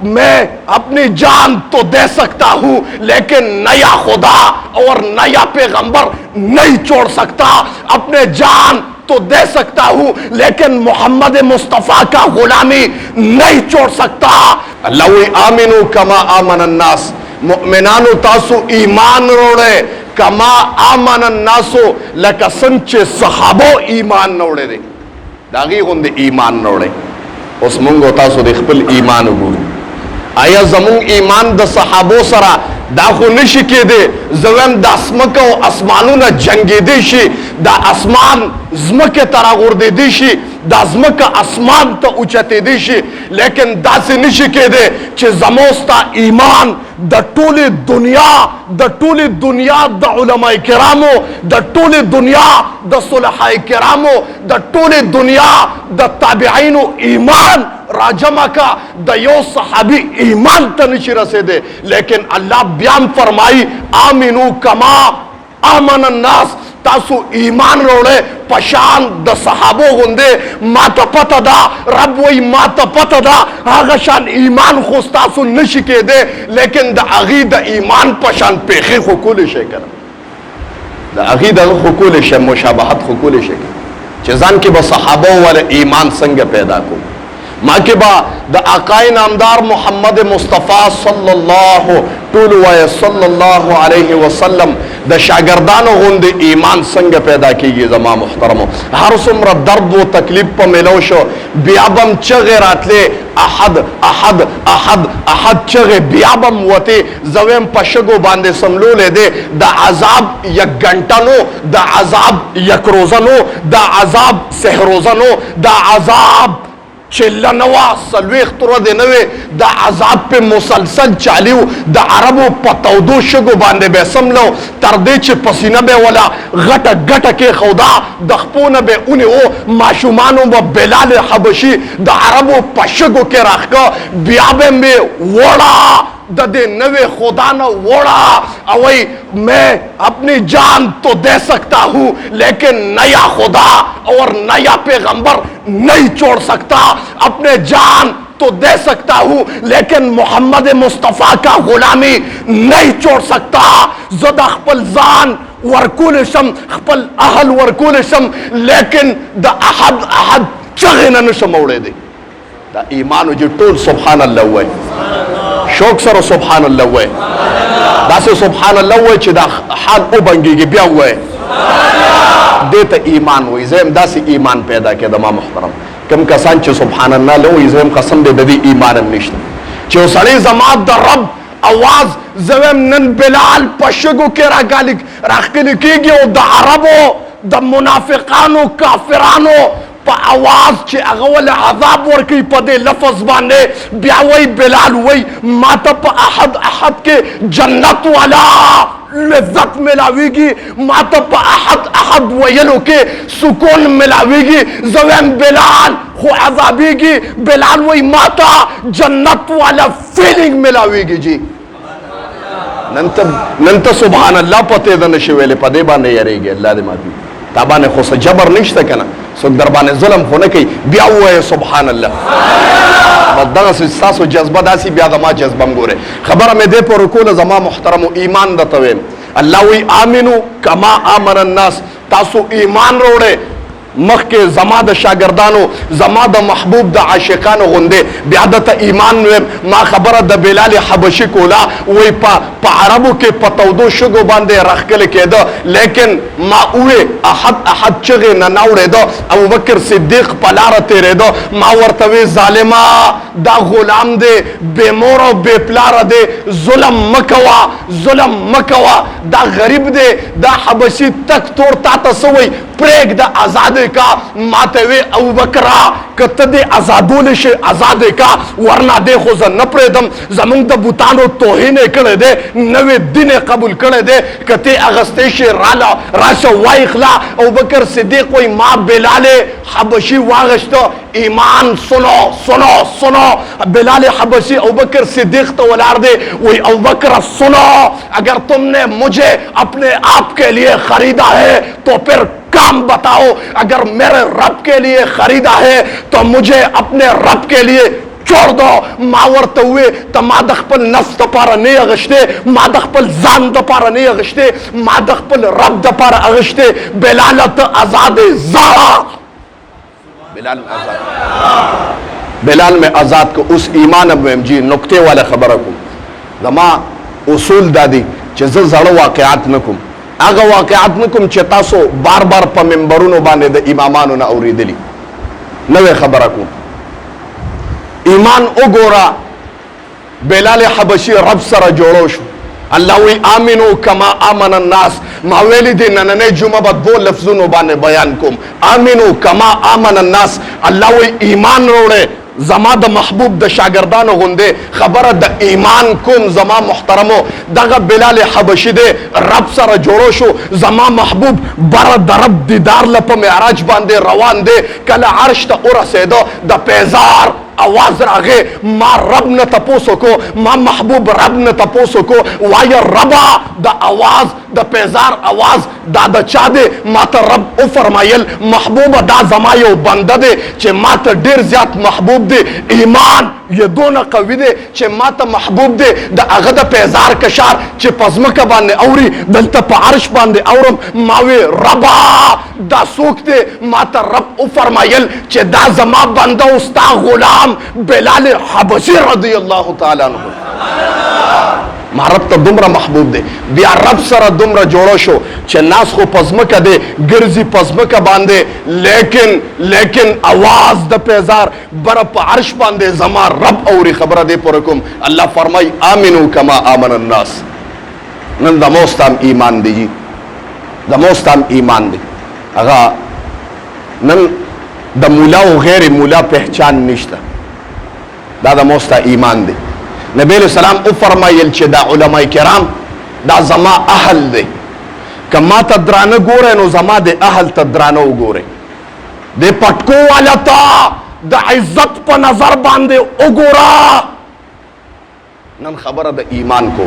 मैं अपनी जान तो दे सकता हूं लेकिन नया खुदा और नया पैगंबर नहीं छोड़ सकता। अपने जान तो दे सकता हूं लेकिन मोहम्मद मुस्तफा का गुलामी नहीं छोड़ सकता। अल्लाह आमिनु कमा आमन अन्नास, मुमिनानु तासु ईमान रोड़े कमा आमन अन्नासु लका संचे सहाबो ईमान नोड़े दे दागी गुंदे ईमान नोड़े। उस मुंगो तासु दे खपल ईमान गुरु आया जमुंग ईमान द सहाबो सरा दाखो निशी के दे जवम दास्मक आसमानों न जंगे देशी दा आसमान जमके तरा गुर्दे देशी दाजमक आसमान तो उचते देशी लेकिन दासे निशी के दे चे जमोस्ता ईमान द टोली दुनिया द उलमा किरामो द टोली दुनिया द सुलहा किरामो द टोली दुनिया द ताबिईनो ईमान राजमा का दयो सहाबी ईमान तनिशी रसे दे। लेकिन अल्लाह बयान फरमाई आमिनु कमा आमन अन्नास, तासु ईमान रोड़े पशान द सहाबो गुंदे माता पता दा रब वही माता पता दा आगशान ईमान खुस्तासु नशिके दे लेकिन द अगीद ईमान पशान पेखे खुकुल शेकर द अगीद खुकुल शे मुशाबहत खुकुल शेकर चेजान के बस सहाबो वाले ईमान संग पैदा को माँ के बा द आकाए नामदार मोहम्मद मुस्तफ़ा सल्लल्लाहु अलैहि वसल्लम द शागिर्दानो गुंदे ईमान संग पैदा कीजिए जमा मुहतरमो। हर सुमर दर्द व तकलीफ पर मिलोशो बियाबम चगे रातले अहद अहद अहद अहद चगे बियाबम वते जवेम पशगो बांधे समलो ले दे द अजाब यक घंटानो द अजाब यक रोजानो द अजाब सहरोजानो द अजाब चिल्ला नवा सलवेख तुरा दे नवे द अजाब पे मुसलसल चालियो द अरबो पतौदो शगो बांधे बेसम लो तरदे चे पसीना बे वाला गट गट के खुदा दखपोन बे उन्हें वो माशुमानो व बेलाल हबशी द अरबो पशगो के रखा बियाबे में वोड़ा दे नवे खुदा न वोड़ा अवई मैं अपनी जान तो दे सकता हूं लेकिन नया खुदा और नया पैगंबर नहीं छोड़ सकता। अपने जान तो दे सकता हूं लेकिन मोहम्मद मुस्तफा का गुलामी नहीं छोड़ सकता। ज़द खपल जान वरकुल शम खपल अहल वरकुल शम लेकिन द अहद अहद चगे न शमौड़े दे द ईमान जो टोल सुभान अल्लाह हुए शौक सर सुभान अल्लाह हुए दासे सुभान अल्लाह हुए चिदा हाल उबंगी के ब्या हुए देता ईमान हुई ज़ेम दासी ईमान पैदा के दमा मुहतरम कम कसान चे सुभान अल्लाह लो ज़ेम कसम दे ददी ईमान निश्त चे सड़ी जमात द रब आवाज ज़ेम नन बिलाल पशगो के रागालिक राखली कीगी ओ द अरबो द मुनाफिकानो काफिरानो आवाज चे अगवल अजाब वर्की पदे लफज बाने ब्यावई बिलाल वही माता प अहद अहद के जन्नत वाला लज्जत मिलावेगी माता प अहद अहद वयलो के सुकून मिलावेगी जवैन बिलाल हो अजाबेगी बिलाल वही माता जन्नत वाला फीलिंग मिलावेगी जी। नंत सुभान अल्लाह पते दन शिवेले पदे बाने यारेगी अल्लाह दे माफी ताबाने खुस जबर निश्त कना सो दरबाने जुल्म होने की ब्या हुआ है सुभान अल्लाह बदगा से सासो जज्बा दासी ब्या दमा जज्बम गोरे खबर में दे पर रुकूल जमा मुहतरम ईमान दतवे अल्लाह वी आमिनु कमा आमन अन्नास तासु ईमान रोड़े मख के जमाद शागिर्दानो जमाद महबूब द आशिकानो गुंदे ब्यादत ईमान में मा खबर द बिलाल हबशी कोला वही पा अरबों के पतौदो शुगो बांधे रख के लिखे दो लेकिन मा उए अहद अहद चगे न नाउड़े दो अबू बकर सिद्दीक पलार तेरे दो मा वर्तवे जालिमा दा गुलाम दे बेमोरो बेपलार दे जुल्म मकवा दा गरीब दे दा हबशी तक तोड़ ताता सवई प्रेग दा आजादे का मातेवे अबू बकरा कतदे आजादोले शे आजादे का वरना दे खुद न प्रेदम जमुंग द बुतानो तोहिने करे दे नवे दिन कबूल करे दे कते अगस्ते शे राला राशा वाइखला अबू बकर सिद्दीक कोई मां बिलाले हबशी वागश्तो ईमान सुनो बिलाल हबशी अबू बकर सिद्दीक तो वलार दे वही अबू बकर सुनो अगर तुमने मुझे अपने आप के लिए खरीदा है तो फिर काम बताओ, अगर मेरे रब के लिए खरीदा है तो मुझे अपने रब के लिए چور دو ما ورته وې ته ما د خپل نفس دپاره نه اغشتې ما د خپل ځان دپاره نه اغشتې ما د خپل رب دپاره اغشتې بلاله ته آزاد ځه بلال میں آزاد بلال میں آزاد کو اس ایمان اب ویم جی نکتے والا خبر کوم زما اصول دادی چې زه زړه واقعات نکوم هغه واقعات نکوم چې تاسو بار بار په منبرونو باندې د امامانو نه اوریدلی نوې خبره کوم ایمان وګوره بلال حبشي رب سره جوړو شو الله وی آمنو کما آمن الناس ما ویلی دی نننه جمعه با دو لفظونو باندې بیان کوم آمنو کما آمن الناس الله وی ایمان روڑے زما د محبوب د شاگردانو غنده خبره د ایمان کوم زما محترمو دغه بلال حبشي دی رب سره جوړو شو زما محبوب بر د رب دیدار لپه معراج باندې روان دی کله عرش ته ورسېدو د پیزار आवाज रागे मा रब न तपोसो को मा महबूब रब न तपोसो को वाय रबा द आवाज द पेजार आवाज दा द चादे माता रब ओ फरमायल महबूब दा जमायो बंदा दे चे माता ढेर ज्यादा महबूब दे ईमान ये दोनों कवि दे चे माता महबूब दे द अगद पेजार कशार चे पजमका बांधे औरी दलता पारश बांधे औरम मावे रबा दा सूख दे माता रब ओ फरमायल चे दा जमा बंदा उस्ता गुलाम بلال حبشي رضی اللہ تعالی عنہ رب ته دومره محبوب دی بیا رب سره دومره جوړو شو چې ناس خو پزمکه دی ګرځي پزمکه باندې لیکن आवाज د پیزار بر په عرش باندې زما رب اوري خبره دی پر کوم الله فرمای امنو کما امن الناس نن د موستم ایمان دی د موستم ایمان دی هغه نن د مولا او غیر مولا پہچان نشته دا د موستا ایمان دی نبی علیہ السلام او فرمایل چې دا علماء کرام دا زما اهل دی کما ته درانه ګوره نو زما د اهل ته درانه وګوره د پټکو والا ته د عزت په نظر باندې وګوره نن خبره د ایمان کو